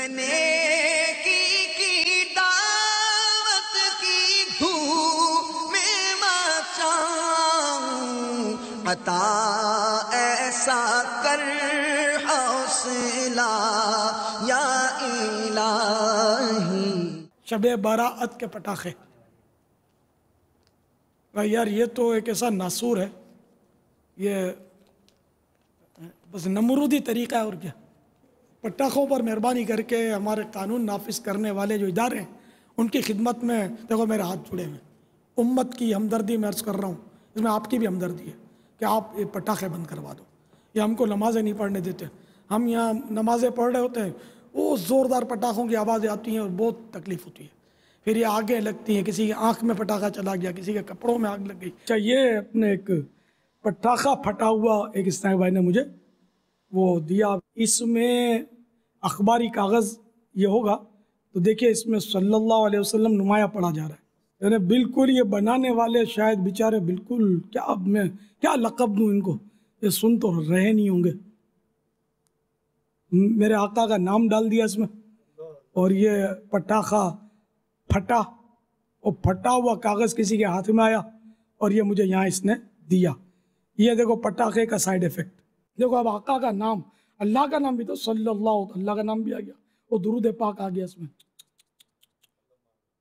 میں نیکی کی دعوت کی دھوم میں مچاؤں، عطا ایسا کر حوصلہ یا الہی۔ شب براعت کے پٹاخے، یار یہ تو ایک ایسا ناسور ہے، یہ بس نمرودی طریقہ ہے اور کیا۔ پٹاخوں پر مہربانی کر کے ہمارے قانون نافذ کرنے والے جو ادارے ہیں ان کی خدمت میں دیکھو میرے ہاتھ جڑے ہوئے، امت کی ہمدردی میں عرض کر رہا ہوں، اس میں آپ کی بھی ہمدردی ہے کہ آپ یہ پٹاخے بند کروا دو۔ یہ ہم کو نمازیں نہیں پڑھنے دیتے، ہم یہاں نمازیں پڑھ رہے ہوتے ہیں، وہ زوردار پٹاخوں کی آوازیں آتی ہیں اور بہت تکلیف ہوتی ہے، پھر یہ آگے لگتی ہیں، کسی کی آنکھ میں پٹاخہ چلا گیا، کسی کے کپڑوں میں آگ لگ گئی۔ اچھا یہ اپنے ایک پٹاخہ پھٹا ہوا ایک اسنیک بھائی نے مجھے وہ دیا، اس میں اخباری کاغذ یہ ہوگا تو دیکھیں اس میں صلی اللہ علیہ وسلم نمایاں پڑھا جا رہا ہے، یعنی بالکل یہ بنانے والے شاید بیچارے بالکل کیا اب میں کیا لقب دوں ان کو، یہ سن تو رہے نہیں ہوں گے، میرے آقا کا نام ڈال دیا اس میں، اور یہ پٹاخہ پھٹا، اور پھٹا ہوا کاغذ کسی کے ہاتھ میں آیا اور یہ مجھے یہاں اس نے دیا۔ یہ دیکھو پٹاخے کا سائیڈ ایفیکٹ، دیکھو اب آقا کا نام، اللہ کا نام بھی تو صلی اللہ کا نام بھی آ گیا، وہ درود پاک آ گیا اس میں۔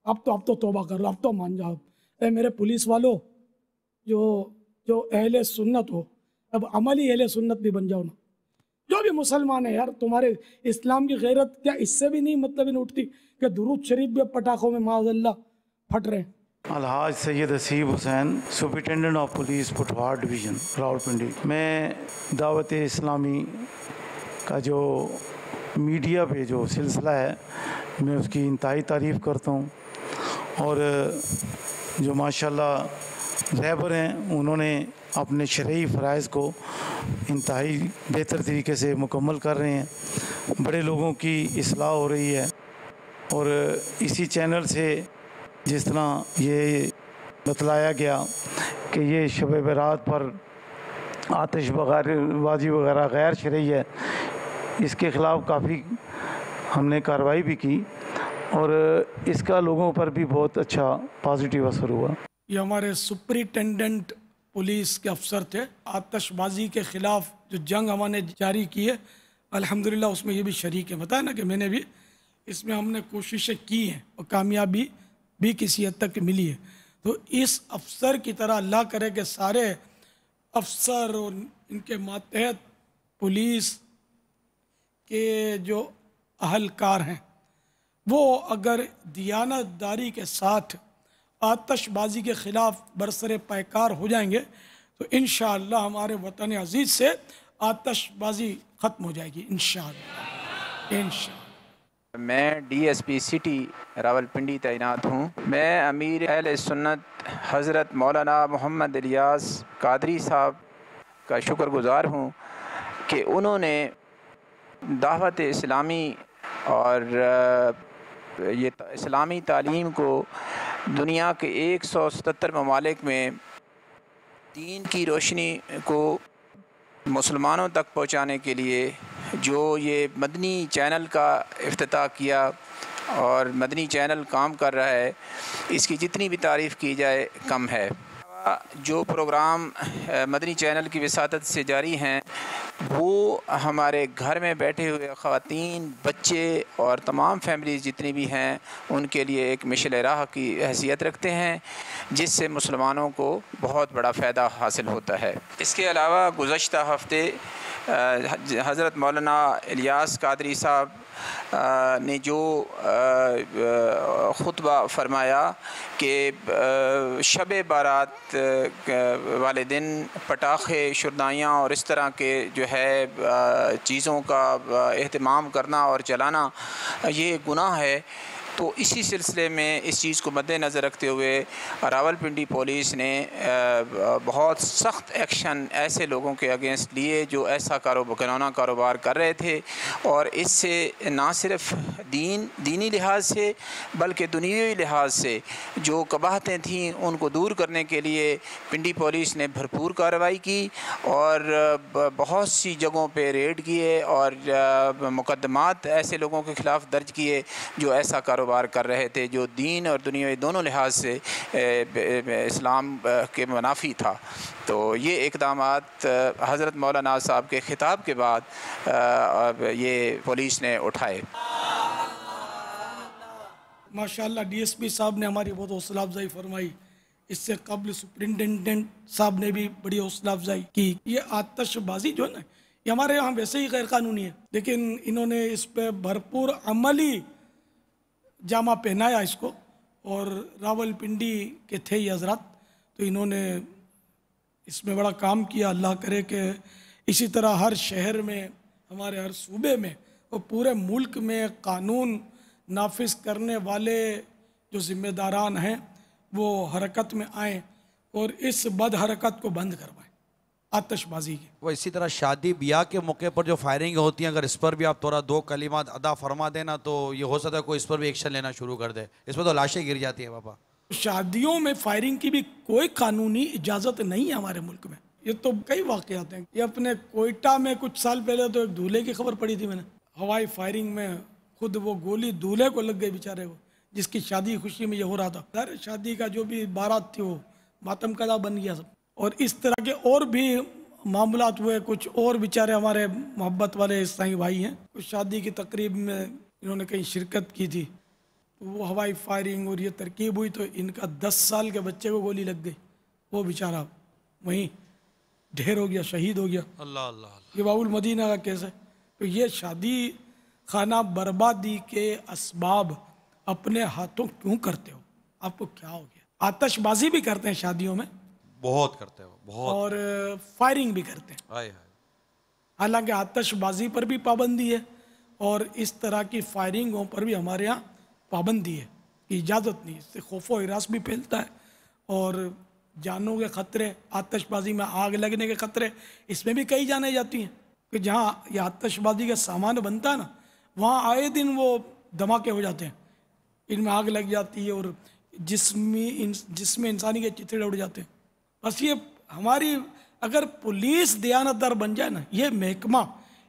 اب تو توبہ کر لو، اب تو مان جاؤ، اے میرے پولیس والو جو اہل سنت ہو، اب عملی اہل سنت بھی بن جاؤ نا، جو بھی مسلمان ہے یار، تمہارے اسلام کی غیرت کیا اس سے بھی نہیں مطلب نہیں اٹھتی کہ درود شریف بھی اب پٹاخوں میں معاذ اللہ پھٹ رہے ہیں۔ الحاج Syed Haseeb Hussain, superintendent of police Pothwar division Rawalpindi. میں دعوت اسلامی کا جو میڈیا پہ جو سلسلہ ہے میں اس کی انتہائی تعریف کرتا ہوں، اور جو ماشاءاللہ رہبر ہیں انہوں نے اپنے شرعی فرائض کو انتہائی بہتر طریقے سے مکمل کر رہے ہیں، بڑے لوگوں کی اصلاح ہو رہی ہے، اور اسی چینل سے جس طرح یہ بتلایا گیا کہ یہ شب برات پر آتش بازی وغیرہ غیر شرعی ہے، اس کے خلاف کافی ہم نے کارروائی بھی کی، اور اس کا لوگوں پر بھی بہت اچھا پازیٹیو اثر ہوا۔ یہ ہمارے سپرنٹینڈنٹ پولیس کے افسر تھے، آتش بازی کے خلاف جو جنگ ہم نے جاری کی ہے، الحمدللہ اس میں یہ بھی شریک ہے، بتایا نا کہ میں نے بھی اس میں ہم نے کوششیں کی ہیں اور کامیابی بھی کسی حد تک ملی ہے۔ تو اس افسر کی طرح اللہ کرے کہ سارے افسر اور ان کے ماتحت پولیس کے جو اہلکار ہیں وہ اگر دیانت داری کے ساتھ آتش بازی کے خلاف برسر پیکار ہو جائیں گے تو انشاءاللہ ہمارے وطن عزیز سے آتش بازی ختم ہو جائے گی انشاءاللہ۔ میں D S P city Rawalpindi تعینات ہوں۔ میں امیر اہل سنت حضرت مولانا محمد الیاس قادری صاحب کا شکر گزار ہوں کہ انہوں نے دعوت اسلامی اور یہ اسلامی تعلیم کو دنیا کے 177 ممالک میں دین کی روشنی کو مسلمانوں تک پہنچانے کے لیے جو یہ مدنی چینل کا افتتاح کیا اور مدنی چینل کام کر رہا ہے، اس کی جتنی بھی تعریف کی جائے کم ہے۔ جو پروگرام مدنی چینل کی وساطت سے جاری ہیں وہ ہمارے گھر میں بیٹھے ہوئے خواتین، بچے اور تمام فیملیز جتنی بھی ہیں ان کے لیے ایک مشعل راہ کی حیثیت رکھتے ہیں، جس سے مسلمانوں کو بہت بڑا فائدہ حاصل ہوتا ہے۔ اس کے علاوہ گزشتہ ہفتے حضرت مولانا الیاس قادری صاحب نے جو خطبہ فرمایا کہ شب بارات والے دن پٹاخے، شردائیاں اور اس طرح کے جو ہے چیزوں کا اہتمام کرنا اور جلانا یہ گناہ ہے، تو اسی سلسلے میں اس چیز کو مد نظر رکھتے ہوئے راولپنڈی پولیس نے بہت سخت ایکشن ایسے لوگوں کے اگینسٹ لیے جو ایسا گنانا کاروبار کر رہے تھے، اور اس سے نہ صرف دینی لحاظ سے بلکہ دنیوی لحاظ سے جو قباحتیں تھیں ان کو دور کرنے کے لیے پنڈی پولیس نے بھرپور کارروائی کی اور بہت سی جگہوں پہ ریڈ کیے اور مقدمات ایسے لوگوں کے خلاف درج کیے جو ایسا کاروبار کر رہے تھے جو دین اور دنیاوی دونوں لحاظ سے اسلام کے منافی تھا۔ تو یہ اقدامات حضرت مولانا صاحب کے خطاب کے بعد یہ پولیس نے اٹھائے۔ ماشاءاللہ ڈی ایس پی صاحب نے ہماری بہت حوصلہ افزائی فرمائی، اس سے قبل سپرنٹینڈنٹ صاحب نے بھی بڑی حوصلہ افزائی کی۔ یہ آتش بازی جو ہے نا، یہ ہمارے یہاں ویسے ہی غیر قانونی ہے، لیکن انہوں نے اس پہ بھرپور عملی جامہ پہنایا اس کو، اور راولپنڈی کے تھے یہ حضرات، تو انہوں نے اس میں بڑا کام کیا۔ اللہ کرے کہ اسی طرح ہر شہر میں، ہمارے ہر صوبے میں اور پورے ملک میں قانون نافذ کرنے والے جو ذمہ داران ہیں وہ حرکت میں آئیں اور اس بد حرکت کو بند کروائیں آتش بازی کی۔ وہ اسی طرح شادی بیاہ کے موقع پر جو فائرنگ ہوتی ہیں، اگر اس پر بھی آپ تھوڑا دو کلمات ادا فرما دینا تو یہ ہو سکتا ہے کوئی اس پر بھی ایکشن لینا شروع کر دے۔ اس میں تو لاشیں گر جاتی ہیں پاپا۔ شادیوں میں فائرنگ کی بھی کوئی قانونی اجازت نہیں ہے ہمارے ملک میں۔ یہ تو کئی واقعات ہیں، یہ اپنے کوئٹہ میں کچھ سال پہلے تو ایک دولہے کی خبر پڑی تھی میں نے، ہوائی فائرنگ میں خود وہ گولی دولہے کو لگ گئی بیچارے کو، جس کی شادی خوشی میں یہ ہو رہا تھا۔ ہر شادی کا جو بھی بارات تھی وہ ماتم قضا بن گیا سب، اور اس طرح کے اور بھی معاملات ہوئے۔ کچھ اور بیچارے ہمارے محبت والے عیسائی بھائی ہیں، کچھ شادی کی تقریب میں انہوں نے کہیں شرکت کی تھی، وہ ہوائی فائرنگ اور یہ ترکیب ہوئی تو ان کا 10 سال کے بچے کو گولی لگ گئی، وہ بیچارہ وہیں ڈھیر ہو گیا، شہید ہو گیا۔ اللہ اللہ اللہ۔ یہ باب المدینہ کا کیس ہے۔ تو یہ شادی خانہ بربادی کے اسباب اپنے ہاتھوں کیوں کرتے ہو؟ آپ کو کیا ہو گیا؟ آتش بازی بھی کرتے ہیں شادیوں میں، بہت کرتے ہو، بہت، اور فائرنگ بھی کرتے ہیں۔ آئے ہائے۔ حالانکہ آتش بازی پر بھی پابندی ہے اور اس طرح کی فائرنگوں پر بھی ہمارے یہاں پابندی ہے، اجازت نہیں۔ اس سے خوف و ہراس بھی پھیلتا ہے اور جانوں کے خطرے، آتش بازی میں آگ لگنے کے خطرے، اس میں بھی کئی جانیں جاتی ہیں کہ جہاں یہ آتش بازی کا سامان بنتا ہے نا، وہاں آئے دن وہ دھماکے ہو جاتے ہیں، ان میں آگ لگ جاتی ہے اور جسم انسانی کے چتھڑے اڑ جاتے ہیں۔ بس یہ ہماری اگر پولیس دیانتدار بن جائے نا، یہ محکمہ،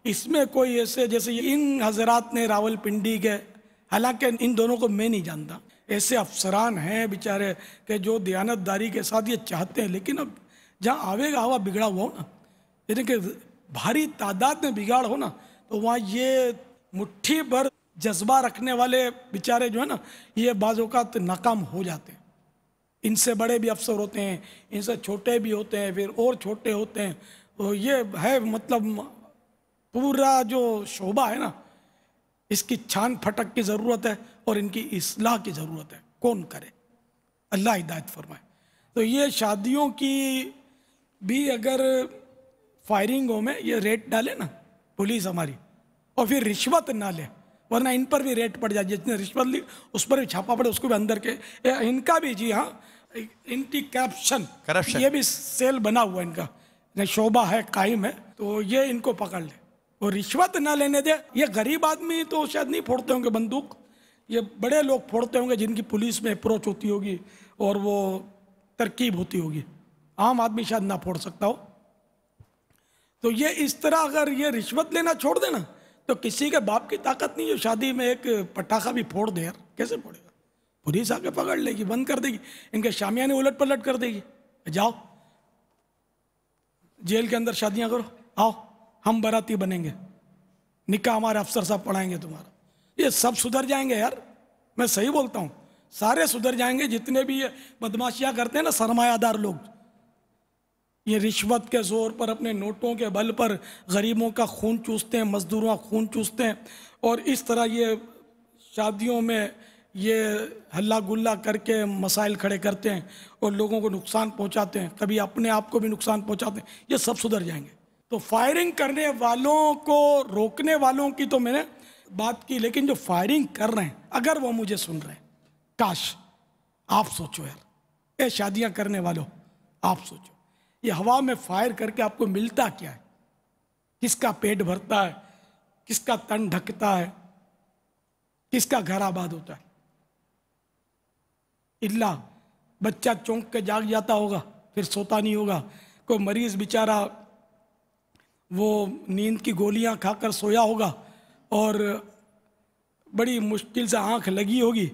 اس میں کوئی ایسے جیسے ان حضرات نے راولپنڈی کے، حالانکہ ان دونوں کو میں نہیں جانتا، ایسے افسران ہیں بیچارے کہ جو دیانتداری کے ساتھ یہ چاہتے ہیں، لیکن اب جہاں آوے گا ہوا بگڑا ہوا ہو نا، یعنی کہ بھاری تعداد میں بگاڑ ہو نا، تو وہاں یہ مٹھی بھر جذبہ رکھنے والے بیچارے جو ہے نا، یہ بعض اوقات ناکام ہو جاتے ہیں۔ ان سے بڑے بھی افسر ہوتے ہیں، ان سے چھوٹے بھی ہوتے ہیں، پھر اور چھوٹے ہوتے ہیں، تو یہ ہے مطلب پورا جو شعبہ ہے نا، اس کی چھان پھٹک کی ضرورت ہے اور ان کی اصلاح کی ضرورت ہے۔ کون کرے؟ اللہ ہدایت فرمائے۔ تو یہ شادیوں کی بھی اگر فائرنگوں میں یہ ریٹ ڈالے نا پولیس ہماری، اور پھر رشوت نہ لے، ورنہ ان پر بھی ریٹ پڑ جائے، جس نے رشوت لی اس پر بھی چھاپا پڑے، اس کو بھی اندر کے ان کا بھی، جی ہاں، اینٹی کرپشن یہ بھی سیل بنا ہوا ان کا، شعبہ ہے، قائم ہے، تو یہ ان کو پکڑ لے اور رشوت نہ لینے دے۔ یہ غریب آدمی تو شاید نہیں پھوڑتے ہوں گے بندوق، یہ بڑے لوگ پھوڑتے ہوں گے جن کی پولیس میں اپروچ ہوتی ہوگی اور وہ ترکیب ہوتی ہوگی، عام آدمی شاید نہ پھوڑ سکتا ہو۔ تو یہ اس طرح اگر یہ رشوت لینا چھوڑ دے نا، تو کسی کے باپ کی طاقت نہیں جو شادی میں ایک پٹاخہ بھی پھوڑ دے، یار کیسے پھوڑے گا؟ پولیس آ کے پکڑ لے گی، بند کر دے گی، ان کے شامیانے الٹ پلٹ کر دے گی، جاؤ جیل کے اندر شادیاں کرو، آؤ ہم باراتی بنیں گے، نکاح ہمارے افسر صاحب پڑھائیں گے تمہارا۔ یہ سب سدھر جائیں گے یار، میں صحیح بولتا ہوں، سارے سدھر جائیں گے جتنے بھی یہ بدماشیاں کرتے ہیں نا سرمایہ دار لوگ، یہ رشوت کے زور پر اپنے نوٹوں کے بل پر غریبوں کا خون چوستے ہیں، مزدوروں کا خون چوستے ہیں، اور اس طرح یہ شادیوں میں یہ ہلا گلا کر کے مسائل کھڑے کرتے ہیں اور لوگوں کو نقصان پہنچاتے ہیں، کبھی اپنے آپ کو بھی نقصان پہنچاتے ہیں۔ یہ سب سدھر جائیں گے۔ تو فائرنگ کرنے والوں کو روکنے والوں کی تو میں نے بات کی، لیکن جو فائرنگ کر رہے ہیں اگر وہ مجھے سن رہے ہیں، کاش آپ سوچو یار، اے شادیاں کرنے والوں آپ سوچو، یہ ہوا میں فائر کر کے آپ کو ملتا کیا ہے؟ کس کا پیٹ بھرتا ہے، کس کا تن ڈھکتا ہے، کس کا گھر آباد ہوتا ہے؟ اللہ بچہ چونک کے جاگ جاتا ہوگا، پھر سوتا نہیں ہوگا، کوئی مریض بیچارہ وہ نیند کی گولیاں کھا کر سویا ہوگا اور بڑی مشکل سے آنکھ لگی ہوگی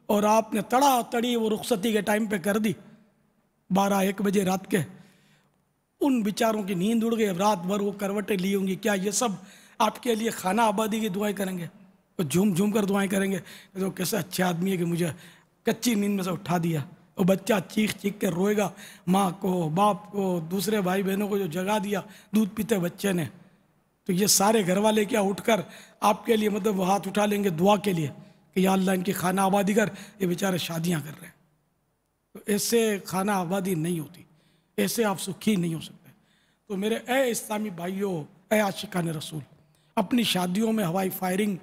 اور آپ نے تڑا تڑی وہ رخصتی کے ٹائم پہ کر دی 12-1 بجے رات کے، ان بیچاروں کی نیند اڑ گئی، رات بھر وہ کروٹیں لی ہوں گی، کیا یہ سب آپ کے لیے خانہ آبادی کی دعائیں کریں گے؟ وہ جھوم جھوم کر دعائیں کریں گے تو کیسا اچھے آدمی ہے کہ مجھے کچی نیند میں سے اٹھا دیا۔ وہ بچہ چیخ چیخ کے روئے گا، ماں کو، باپ کو، دوسرے بھائی بہنوں کو جو جگا دیا دودھ پیتے بچے نے، تو یہ سارے گھر والے کیا اٹھ کر آپ کے لیے مطلب وہ ہاتھ اٹھا لیں گے دعا کے لیے کہ یا اللہ ان کی خانہ آبادی کر، یہ بیچارے شادیاں کر رہے ہیں۔ تو ایسے خانہ آبادی نہیں ہوتی، ایسے آپ سکھی نہیں ہو سکتے۔ تو میرے اے اسلامی بھائیوں، اے عاشقان رسول، اپنی شادیوں میں ہوائی فائرنگ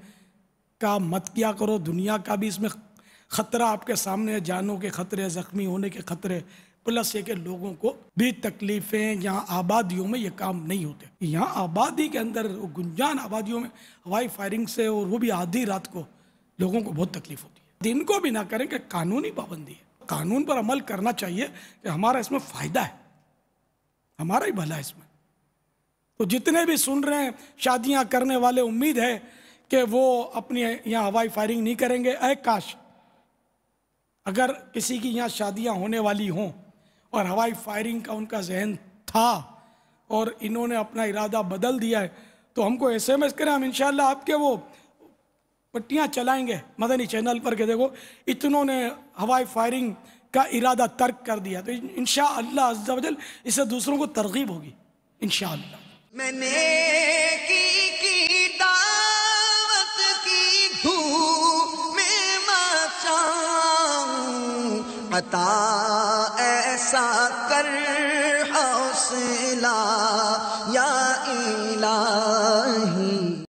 کا مت کیا کرو، دنیا کا بھی اس میں خطرہ آپ کے سامنے ہے، جانوں کے خطرے، زخمی ہونے کے خطرے، پلس یہ کہ لوگوں کو بھی تکلیفیں، یہاں آبادیوں میں یہ کام نہیں ہوتے۔ یہاں آبادی کے اندر گنجان آبادیوں میں ہوائی فائرنگ سے، اور وہ بھی آدھی رات کو، لوگوں کو بہت تکلیف ہوتی ہے۔ دن کو بھی نہ کریں کہ قانونی پابندی ہے، قانون پر عمل کرنا چاہیے کہ ہمارا اس میں فائدہ ہے، ہمارا ہی بھلا ہے اس میں۔ تو جتنے بھی سن رہے ہیں شادیاں کرنے والے، امید ہے کہ وہ اپنی یہاں ہوائی فائرنگ نہیں کریں گے۔ اے کاش اگر کسی کی یہاں شادیاں ہونے والی ہوں اور ہوائی فائرنگ کا ان کا ذہن تھا اور انہوں نے اپنا ارادہ بدل دیا ہے، تو ہم کو ایس ایم ایس کریں، ہم انشاءاللہ آپ کے وہ پٹیاں چلائیں گے مدنی چینل پر کہ دیکھو اتنوں نے ہوائی فائرنگ کا ارادہ ترک کر دیا، تو انشاءاللہ عز و جل اس سے دوسروں کو ترغیب ہوگی انشاءاللہ۔ میں نے کی دعوت کی دھوم میں مچاؤں، عطا ایسا کر حوصلہ یا الہی۔